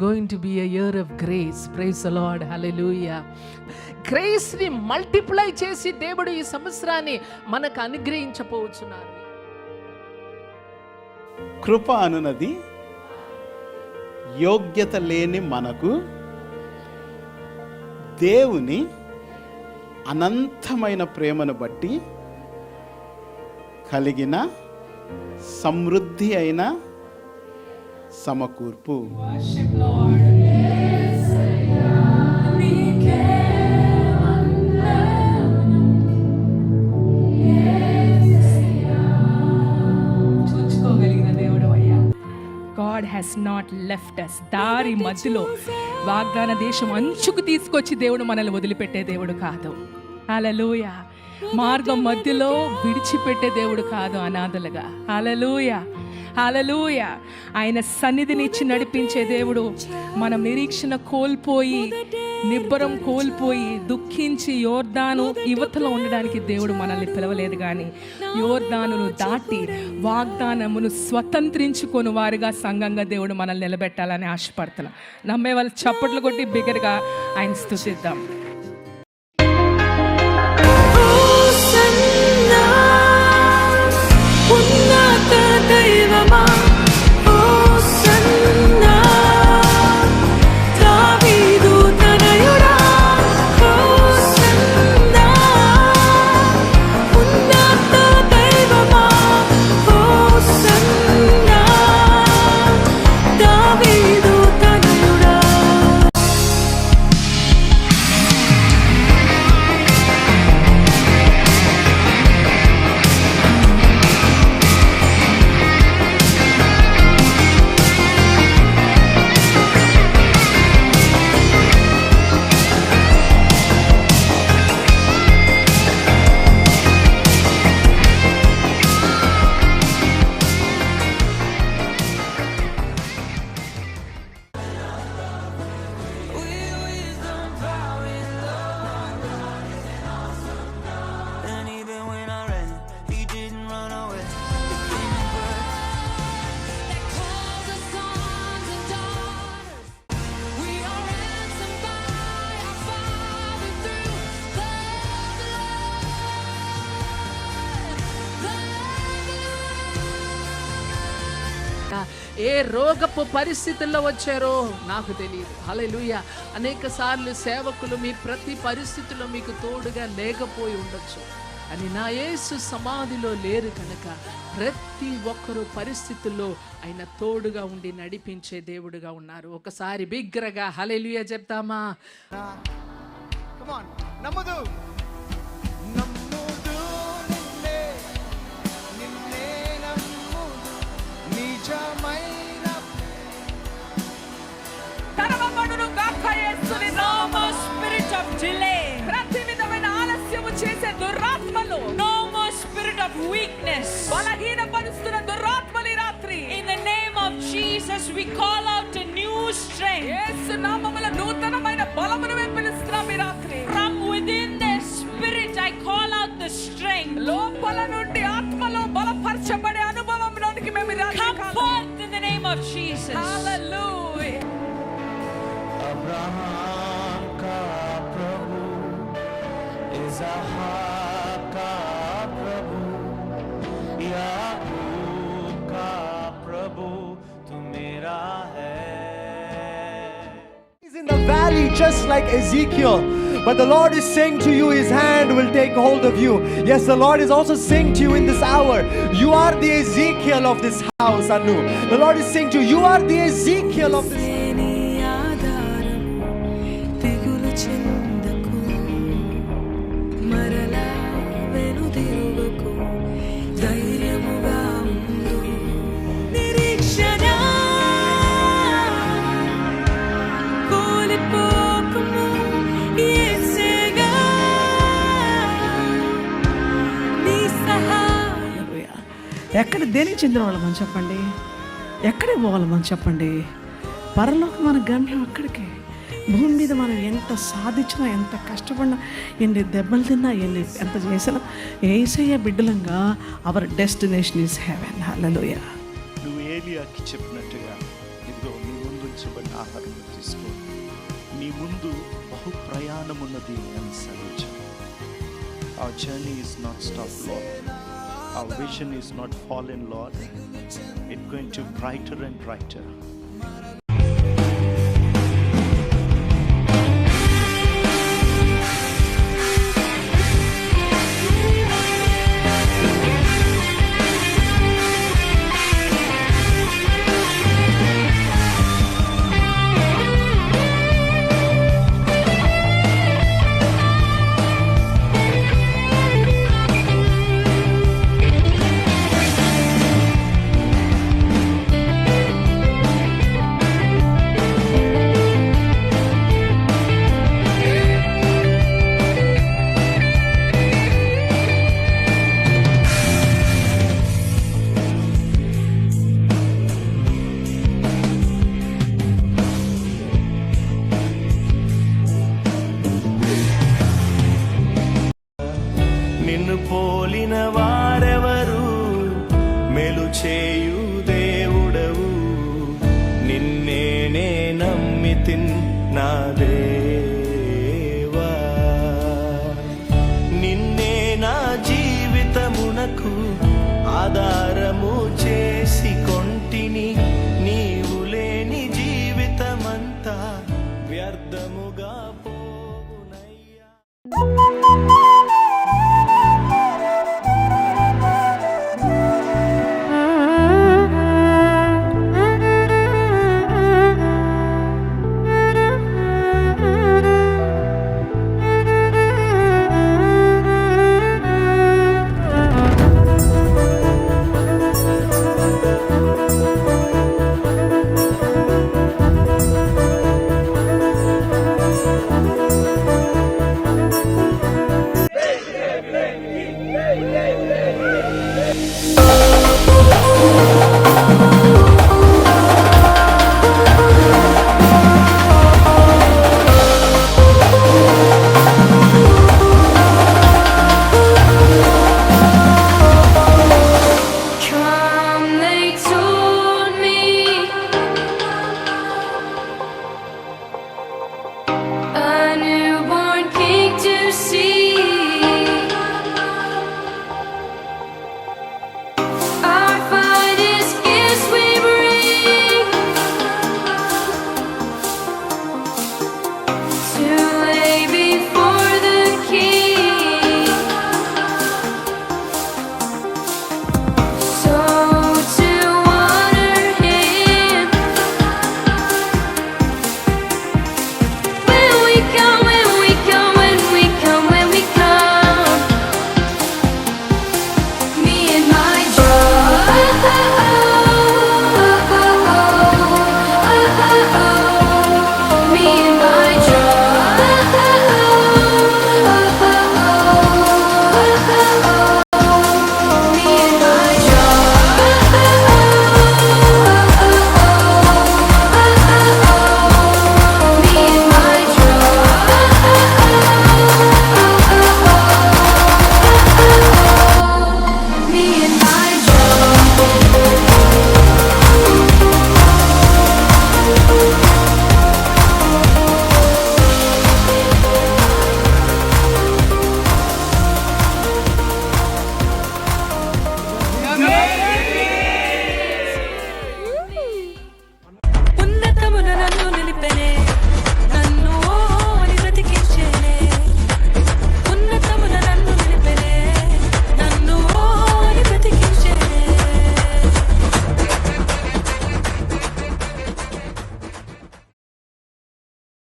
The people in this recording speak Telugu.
Going to be a year of grace. Praise the Lord. Hallelujah. Grace ని మల్టిప్లై చేసి దేవుడు ఈ సంవత్సరాన్ని మనకు అనుగ్రహించబోతున్నారు. కృప అనునది యోగ్యత లేని మనకు దేవుని అనంతమైన ప్రేమను బట్టి కలిగిన సమృద్ధి అయిన సమకూర్పు. God has not left us. దారి మధ్యలో వాగ్దాన దేశం అంచుకు తీసుకొచ్చి దేవుడు మనల్ని వదిలిపెట్టే దేవుడు కాదు. హల్లెలూయా. మార్గం మధ్యలో విడిచిపెట్టే దేవుడు కాదు అనాథలుగా. హల్లెలూయా, హల్లెలూయా. ఆయన సన్నిధిని ఇచ్చి నడిపించే దేవుడు. మనం నిరీక్షణ కోల్పోయి, నిబ్బరం కోల్పోయి, దుఃఖించి యోర్దాను యువతలో ఉండడానికి దేవుడు మనల్ని పిలవలేదు. కానీ యోర్దానును దాటి వాగ్దానమును స్వతంత్రించుకొని వారుగా సంఘంగా దేవుడు మనల్ని నిలబెట్టాలని ఆశపడుతున్నాం. నమ్మే వాళ్ళు చప్పట్లు కొట్టి బిగ్గరగా ఆయన స్తుతిద్దాం. ఏ రోగపు పరిస్థితుల్లో వచ్చారో నాకు తెలియదు. హల్లెలూయా. అనేక సార్లు సేవకులు మీ ప్రతి పరిస్థితిలో మీకు తోడుగా లేకపోయి ఉండొచ్చు. అని నా యేసు సమాధిలో లేరు కనుక ప్రతి ఒక్కరు పరిస్థితుల్లో ఆయన తోడుగా ఉండి నడిపించే దేవుడుగా ఉన్నారు. ఒకసారి బిగ్గరగా హల్లెలూయా చెప్తామా? నమ్ముదు నమ్ముదు నిన్నే నిన్నే నమ్ముదు నిజమైన తరవబడును గాక యేసుని నామములో. స్పిరిట్ ఆఫ్ డిలే, ప్రతి విధమైన ఆలస్యము చేసే దురాత్మలు, no more spirit of weakness, బలహీనపరుస్తున్న దురాత్మలు ఈ రాత్రి in the name of Jesus we call out a new strength. Yesu నామములో నూతనమైన బలమును మేము పిలుస్తున్నాం ఈ రాత్రి. From within the spirit I call out the strength. లోపల నుండి ఆత్మలో బలపరచబడే అనుభవంలోనికి మేము ఈ రాత్రి come forth in the name of Jesus. Hallelujah. Abraham का प्रभु इज़हाक का प्रभु याकूब का प्रभु तू मेरा है. He's in the valley just like Ezekiel, but the Lord is saying to you, his hand will take hold of you. Yes, the Lord is also saying to you in this hour, you are the Ezekiel of this house, Anu. The Lord is saying to you, you are the Ezekiel of this house. ఎక్కడ దేనికి చెందిన వాళ్ళమని చెప్పండి? ఎక్కడికి పోవాలమని చెప్పండి? పరలోకం మన గమ్యం అక్కడికే. భూమి మీద మనం ఎంత సాధించినా, ఎంత కష్టపడినా, ఎన్ని దెబ్బలు తిన్నా, ఎంత చేసినా, యేసయ్య బిడ్డలంగా అవర్ డెస్టినేషన్ ఈజ్ హెవెన్. హల్లెలూయా. నువ్వు ఏలియాకి చెప్పినట్టుగా ఇదిగో నీ ముందు శుద్ధీకరించబడిన ఆహారం తీసుకో. నీ ముందు బహు ప్రయాణమున్నది అని సరించు. Our journey is not stopped, Lord. Our vision is not fallen, Lord. It's going to brighter and brighter. నిన్ను పోలిన వారెవరు, మేలు చేయు దేవుడవు. నిన్నే నమ్మితిన్ నా దేవా, నిన్నే నా జీవితమునకు ఆధారము చేసి కొంటిని. నీవు లేని జీవితమంతా వ్యర్థముగా